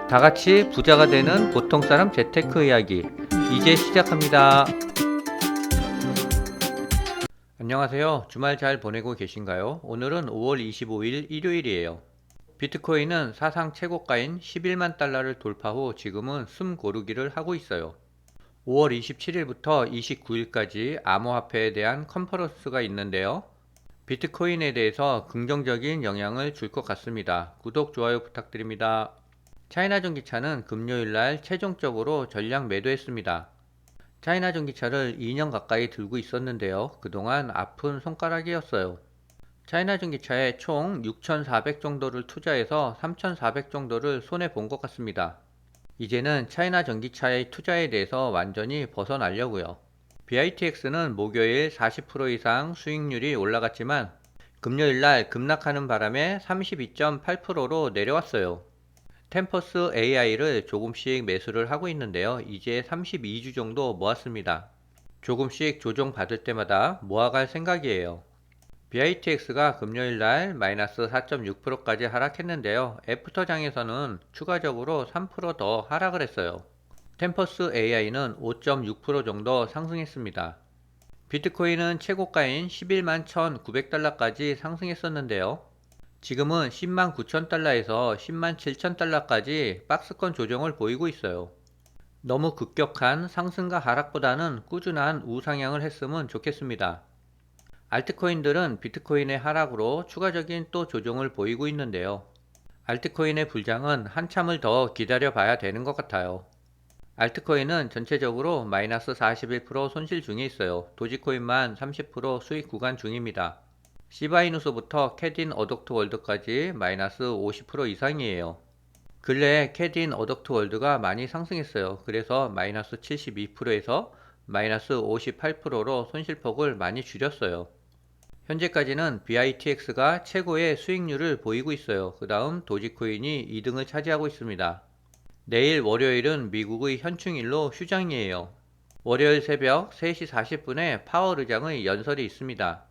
다 같이 부자가 되는 보통 사람 재테크 이야기 이제 시작합니다. 안녕하세요. 주말 잘 보내고 계신가요? 오늘은 5월 25일 일요일이에요. 비트코인은 사상 최고가인 11만 달러를 돌파 후 지금은 숨 고르기를 하고 있어요. 5월 27일부터 29일까지 암호화폐에 대한 컨퍼런스가 있는데요. 비트코인에 대해서 긍정적인 영향을 줄 것 같습니다. 구독, 좋아요 부탁드립니다. 차이나 전기차는 금요일날 최종적으로 전량 매도했습니다. 차이나 전기차를 2년 가까이 들고 있었는데요. 그동안 아픈 손가락이었어요. 차이나 전기차에 총 6,400 정도를 투자해서 3,400 정도를 손해본 것 같습니다. 이제는 차이나 전기차의 투자에 대해서 완전히 벗어나려고요. BITX는 목요일 40% 이상 수익률이 올라갔지만 금요일날 급락하는 바람에 32.8%로 내려왔어요. 템퍼스 AI를 조금씩 매수를 하고 있는데요. 이제 32주 정도 모았습니다. 조금씩 조정받을 때마다 모아갈 생각이에요. BITX가 금요일날 마이너스 4.6%까지 하락했는데요. 애프터장에서는 추가적으로 3% 더 하락을 했어요. 템퍼스 AI는 5.6% 정도 상승했습니다. 비트코인은 최고가인 11만 1,900달러까지 상승했었는데요. 지금은 10만 9천 달러에서 10만 7천 달러까지 박스권 조정을 보이고 있어요. 너무 급격한 상승과 하락보다는 꾸준한 우상향을 했으면 좋겠습니다. 알트코인들은 비트코인의 하락으로 추가적인 또 조정을 보이고 있는데요. 알트코인의 불장은 한참을 더 기다려 봐야 되는 것 같아요. 알트코인은 전체적으로 마이너스 41% 손실 중에 있어요. 도지코인만 30% 수익 구간 중입니다. 시바이누스부터 캐딘 어덕트 월드까지 마이너스 50% 이상이에요. 근래에 캐딘 어덕트 월드가 많이 상승했어요. 그래서 마이너스 72%에서 마이너스 58%로 손실폭을 많이 줄였어요. 현재까지는 BITX가 최고의 수익률을 보이고 있어요. 그 다음 도지코인이 2등을 차지하고 있습니다. 내일 월요일은 미국의 현충일로 휴장이에요. 월요일 새벽 3시 40분에 파월 의장의 연설이 있습니다.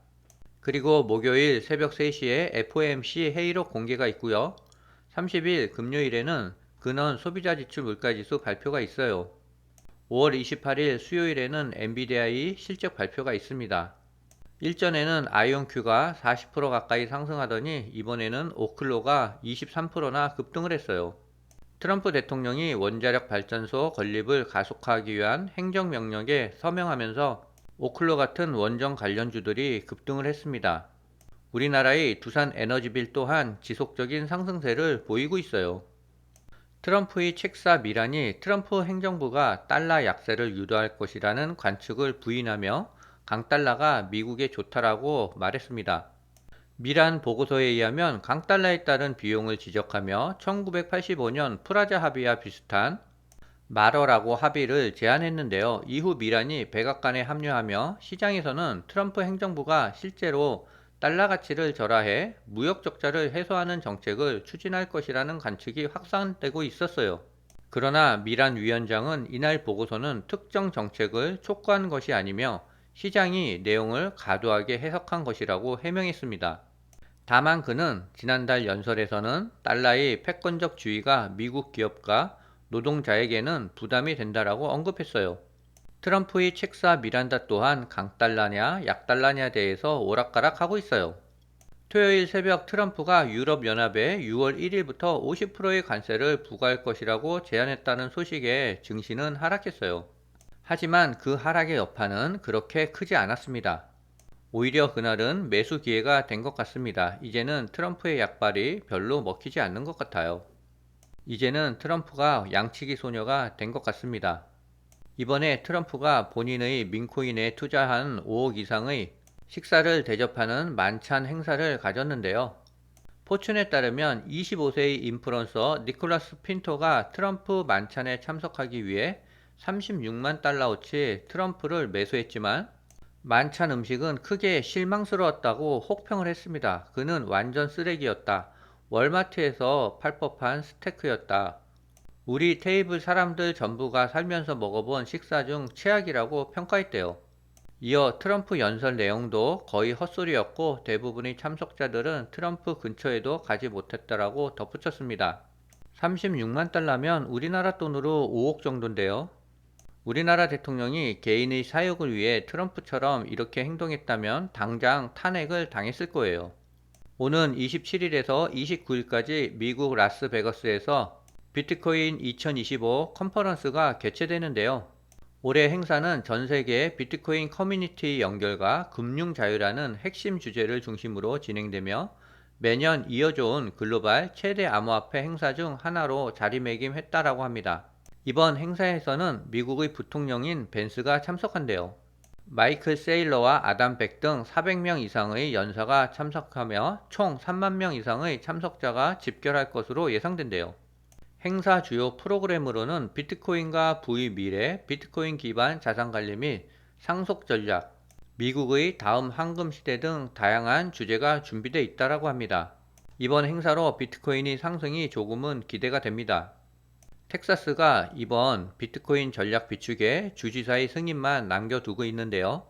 그리고 목요일 새벽 3시에 FOMC 회의록 공개가 있고요. 30일 금요일에는 근원 소비자 지출 물가지수 발표가 있어요. 5월 28일 수요일에는 엔비디아의 실적 발표가 있습니다. 일전에는 아이온큐가 40% 가까이 상승하더니 이번에는 오클로가 23%나 급등을 했어요. 트럼프 대통령이 원자력 발전소 건립을 가속화하기 위한 행정명령에 서명하면서 오클로 같은 원전 관련주들이 급등을 했습니다. 우리나라의 두산에너지빌 또한 지속적인 상승세를 보이고 있어요. 트럼프의 책사 미란이 트럼프 행정부가 달러 약세를 유도할 것이라는 관측을 부인하며 강달러가 미국에 좋다라고 말했습니다. 미란 보고서에 의하면 강달러에 따른 비용을 지적하며 1985년 프라자 합의와 비슷한 마러라고 합의를 제안했는데요. 이후 미란이 백악관에 합류하며 시장에서는 트럼프 행정부가 실제로 달러 가치를 절하해 무역 적자를 해소하는 정책을 추진할 것이라는 관측이 확산되고 있었어요. 그러나 미란 위원장은 이날 보고서는 특정 정책을 촉구한 것이 아니며 시장이 내용을 과도하게 해석한 것이라고 해명했습니다. 다만 그는 지난달 연설에서는 달러의 패권적 주의가 미국 기업과 노동자에게는 부담이 된다라고 언급했어요. 트럼프의 책사 미란다 또한 강달러냐 약달러냐에 대해서 오락가락하고 있어요. 토요일 새벽 트럼프가 유럽연합에 6월 1일부터 50%의 관세를 부과할 것이라고 제안했다는 소식에 증시는 하락했어요. 하지만 그 하락의 여파는 그렇게 크지 않았습니다. 오히려 그날은 매수 기회가 된 것 같습니다. 이제는 트럼프의 약발이 별로 먹히지 않는 것 같아요. 이제는 트럼프가 양치기 소녀가 된 것 같습니다. 이번에 트럼프가 본인의 민코인에 투자한 5억 이상의 식사를 대접하는 만찬 행사를 가졌는데요. 포춘에 따르면 25세의 인플루언서 니콜라스 핀토가 트럼프 만찬에 참석하기 위해 36만 달러어치 트럼프를 매수했지만 만찬 음식은 크게 실망스러웠다고 혹평을 했습니다. 그는 완전 쓰레기였다. 월마트에서 팔 법한 스테이크였다. 우리 테이블 사람들 전부가 살면서 먹어본 식사 중 최악이라고 평가했대요. 이어 트럼프 연설 내용도 거의 헛소리였고 대부분의 참석자들은 트럼프 근처에도 가지 못했다라고 덧붙였습니다. 36만 달러면 우리나라 돈으로 5억 정도인데요. 우리나라 대통령이 개인의 사욕을 위해 트럼프처럼 이렇게 행동했다면 당장 탄핵을 당했을 거예요. 오는 27일에서 29일까지 미국 라스베거스에서 비트코인 2025 컨퍼런스가 개최되는데요. 올해 행사는 전 세계 비트코인 커뮤니티 연결과 금융 자유라는 핵심 주제를 중심으로 진행되며 매년 이어져 온 글로벌 최대 암호화폐 행사 중 하나로 자리매김했다라고 합니다. 이번 행사에서는 미국의 부통령인 벤스가 참석한대요. 마이클 세일러와 아담 백 등 400명 이상의 연사가 참석하며 총 3만 명 이상의 참석자가 집결할 것으로 예상된대요. 행사 주요 프로그램으로는 비트코인과 부의 미래, 비트코인 기반 자산 관리 및 상속 전략, 미국의 다음 황금 시대 등 다양한 주제가 준비되어 있다고 합니다. 이번 행사로 비트코인의 상승이 조금은 기대가 됩니다. 텍사스가 이번 비트코인 전략 비축에 주지사의 승인만 남겨두고 있는데요.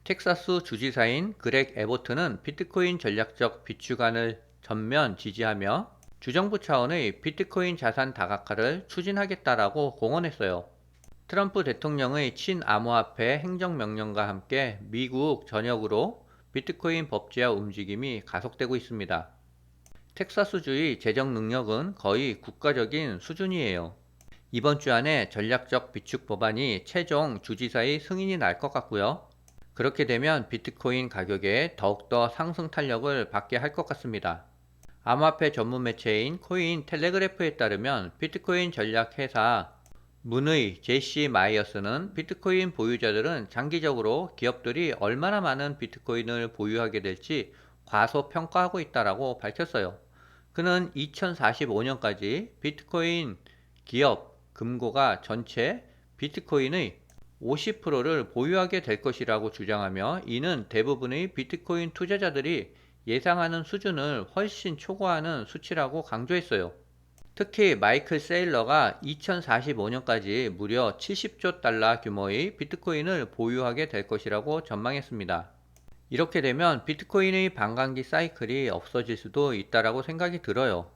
텍사스 주지사인 그렉 에보트는 비트코인 전략적 비축안을 전면 지지하며 주정부 차원의 비트코인 자산 다각화를 추진하겠다라고 공언했어요. 트럼프 대통령의 친암호화폐 행정명령과 함께 미국 전역으로 비트코인 법제화 움직임이 가속되고 있습니다. 텍사스주의 재정 능력은 거의 국가적인 수준이에요. 이번 주 안에 전략적 비축 법안이 최종 주지사의 승인이 날 것 같고요. 그렇게 되면 비트코인 가격에 더욱더 상승 탄력을 받게 할 것 같습니다. 암호화폐 전문 매체인 코인 텔레그래프에 따르면 비트코인 전략 회사 문의 제시 마이어스는 비트코인 보유자들은 장기적으로 기업들이 얼마나 많은 비트코인을 보유하게 될지 과소평가하고 있다고 밝혔어요. 그는 2045년까지 비트코인 기업 금고가 전체 비트코인의 50%를 보유하게 될 것이라고 주장하며, 이는 대부분의 비트코인 투자자들이 예상하는 수준을 훨씬 초과하는 수치라고 강조했어요. 특히 마이클 세일러가 2045년까지 무려 70조 달러 규모의 비트코인을 보유하게 될 것이라고 전망했습니다. 이렇게 되면 비트코인의 반감기 사이클이 없어질 수도 있다라고 생각이 들어요.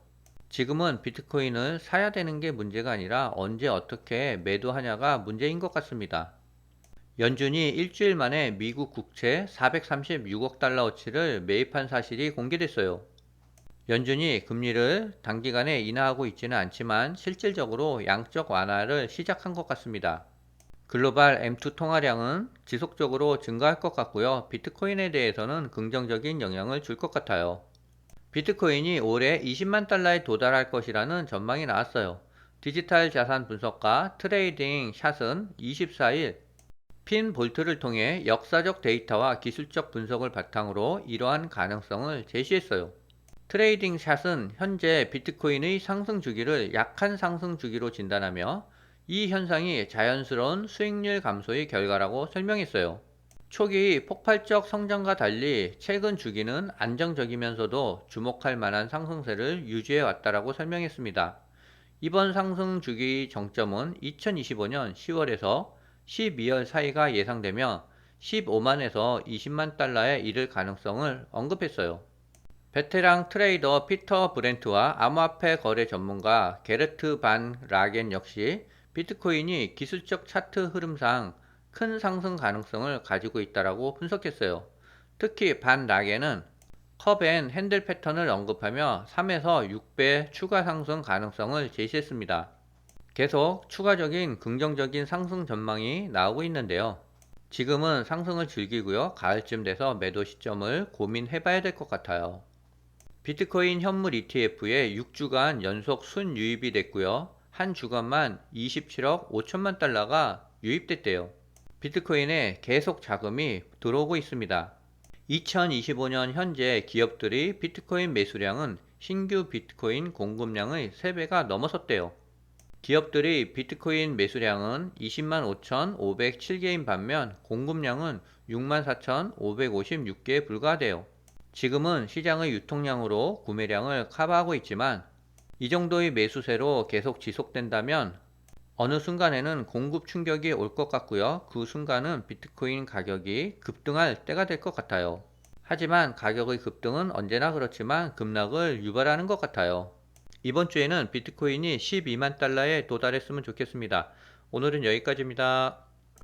지금은 비트코인을 사야 되는 게 문제가 아니라 언제 어떻게 매도하냐가 문제인 것 같습니다. 연준이 일주일 만에 미국 국채 436억 달러어치를 매입한 사실이 공개됐어요. 연준이 금리를 단기간에 인하하고 있지는 않지만 실질적으로 양적 완화를 시작한 것 같습니다. 글로벌 M2 통화량은 지속적으로 증가할 것 같고요. 비트코인에 대해서는 긍정적인 영향을 줄 것 같아요. 비트코인이 올해 20만 달러에 도달할 것이라는 전망이 나왔어요. 디지털 자산 분석가 트레이딩 샷은 24일 핀 볼트를 통해 역사적 데이터와 기술적 분석을 바탕으로 이러한 가능성을 제시했어요. 트레이딩 샷은 현재 비트코인의 상승 주기를 약한 상승 주기로 진단하며 이 현상이 자연스러운 수익률 감소의 결과라고 설명했어요. 초기 폭발적 성장과 달리 최근 주기는 안정적이면서도 주목할 만한 상승세를 유지해 왔다고 설명했습니다. 이번 상승 주기 정점은 2025년 10월에서 12월 사이가 예상되며 15만에서 20만 달러에 이를 가능성을 언급했어요. 베테랑 트레이더 피터 브렌트와 암호화폐 거래 전문가 게르트 반 라겐 역시 비트코인이 기술적 차트 흐름상 큰 상승 가능성을 가지고 있다고 분석했어요. 특히 반 라겐은 컵 앤 핸들 패턴을 언급하며 3에서 6배 추가 상승 가능성을 제시했습니다. 계속 추가적인 긍정적인 상승 전망이 나오고 있는데요. 지금은 상승을 즐기고요. 가을쯤 돼서 매도 시점을 고민해봐야 될 것 같아요. 비트코인 현물 ETF에 6주간 연속 순유입이 됐고요. 한 주간만 27억 5천만 달러가 유입됐대요. 비트코인에 계속 자금이 들어오고 있습니다. 2025년 현재 기업들의 비트코인 매수량은 신규 비트코인 공급량의 3배가 넘어섰대요. 기업들의 비트코인 매수량은 20만 5,507개인 반면 공급량은 6만 4,556개에 불과하대요. 지금은 시장의 유통량으로 구매량을 커버하고 있지만 이 정도의 매수세로 계속 지속된다면 어느 순간에는 공급 충격이 올 것 같고요. 그 순간은 비트코인 가격이 급등할 때가 될 것 같아요. 하지만 가격의 급등은 언제나 그렇지만 급락을 유발하는 것 같아요. 이번 주에는 비트코인이 12만 달러에 도달했으면 좋겠습니다. 오늘은 여기까지입니다.